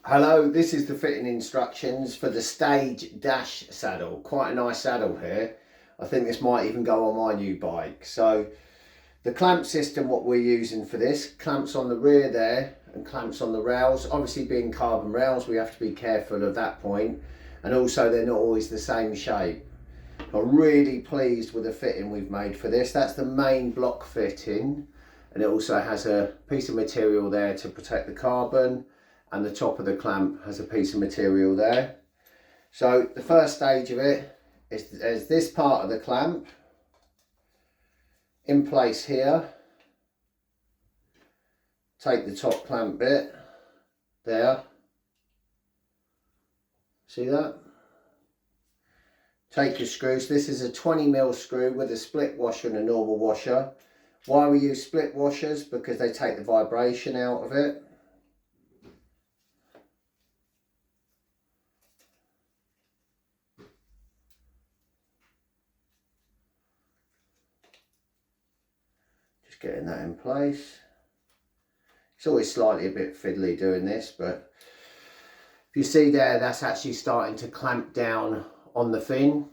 Hello, this is the fitting instructions for the Stage Dash saddle. Quite a nice saddle here. I think this might even go on my new bike. So the clamp system, what we're using for this, clamps on the rear there and clamps on the rails. Obviously being carbon rails, we have to be careful of that point. And also they're not always the same shape. I'm really pleased with the fitting we've made for this. That's the main block fitting. And it also has a piece of material there to protect the carbon. And the top of the clamp has a piece of material there. So the first stage of it is this part of the clamp in place here. Take the top clamp bit there. See that? Take your screws. This is a 20mm screw with a split washer and a normal washer. Why we use split washers? Because they take the vibration out of it. Getting that in place. It's always slightly a bit fiddly doing this, but if you see there, that's actually starting to clamp down on the fin.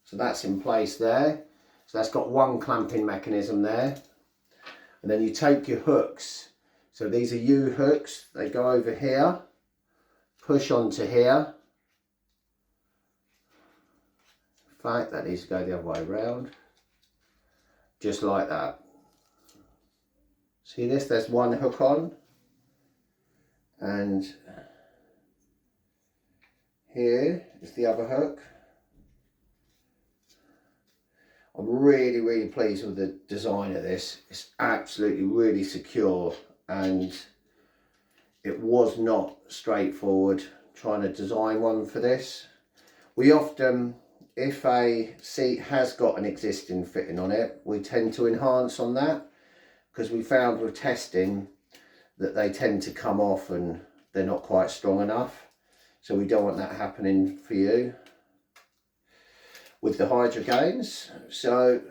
So that's in place there. So that's got one clamping mechanism there. And then you take your hooks. So these are U hooks. They go over here, push onto here. In fact, that needs to go the other way around, just like that. See this? There's one hook on, and here is the other hook. I'm really pleased with the design of this. It's absolutely really secure, and it was not straightforward trying to design one for this. We often, if a seat has got an existing fitting on it, we tend to enhance on that, because we found with testing that they tend to come off and they're not quite strong enough. So we don't want that happening for you with the Hydra gains. So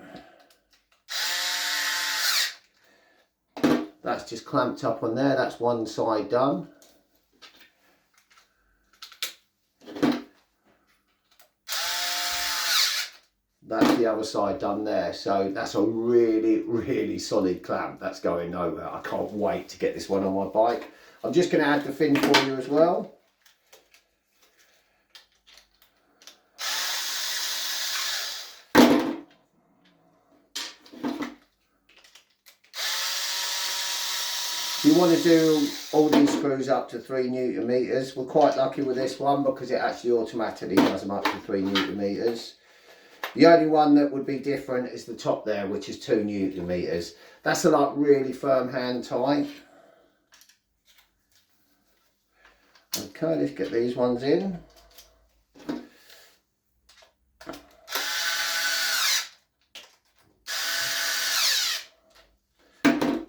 that's just clamped up on there. That's one side done. That's the other side done there. So that's a really solid clamp that's going nowhere. I can't wait to get this one on my bike. I'm just going to add the fin for you as well. You want to do all these screws up to 3 Nm. We're quite lucky with this one because it actually automatically does them up to 3 Nm. The only one that would be different is the top there, which is 2 Nm. That's a like really firm hand tie. Okay, let's get these ones in.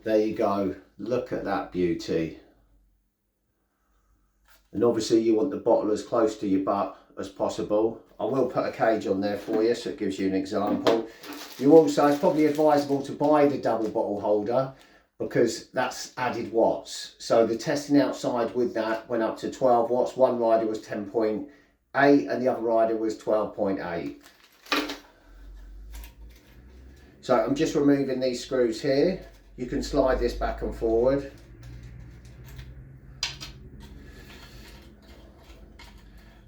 There you go. Look at that beauty. And obviously you want the bottle as close to your butt as possible. I will put a cage on there for you so it gives you an example. You also, it's probably advisable to buy the double bottle holder because that's added watts. So the testing outside with that went up to 12 watts. One rider was 10.8 and the other rider was 12.8. So I'm just removing these screws here. You can slide this back and forward.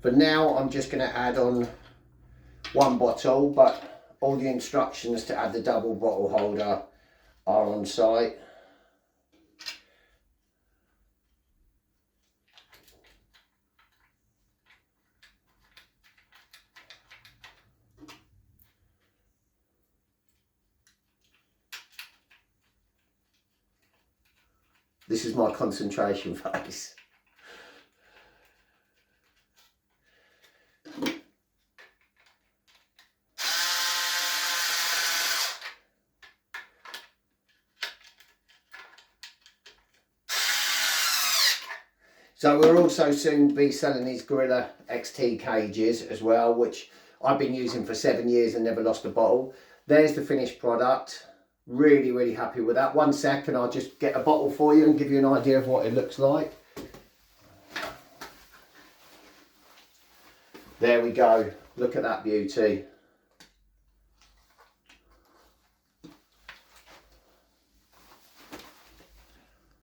For now, I'm just going to add on one bottle, but all the instructions to add the double bottle holder are on site. This is my concentration phase. So we're also soon to be selling these Gorilla XT cages as well, which I've been using for 7 years and never lost a bottle. there's the finished product. Really happy with that. 1 second, I'll just get a bottle for you and give you an idea of what it looks like. There we go. Look at that beauty.